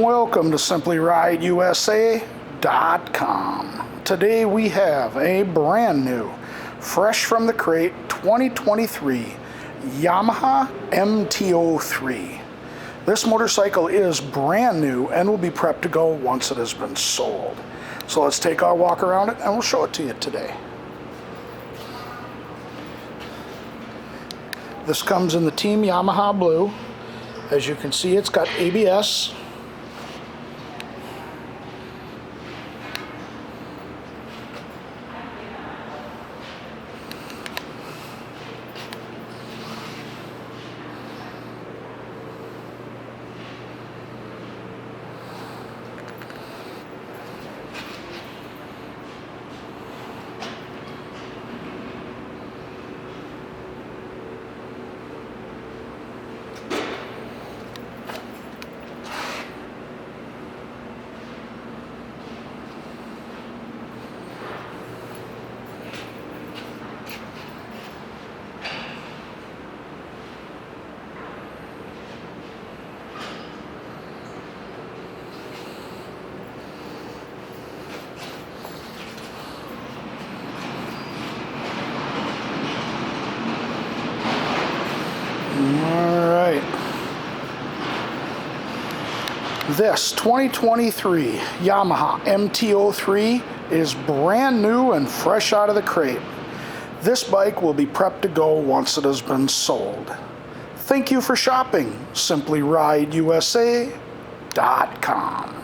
welcome to SimplyRideUSA.com. Today we have a brand new, fresh from the crate 2023 Yamaha MT-03. This motorcycle is brand new and will be prepped to go once it has been sold. So let's take our walk around it and we'll show it to you today. This comes in the Team Yamaha blue. As you can see, it's got ABS. Alright, this 2023 Yamaha MT-03 is brand new and fresh out of the crate. This bike will be prepped to go once it has been sold. Thank you for shopping SimplyRideUSA.com.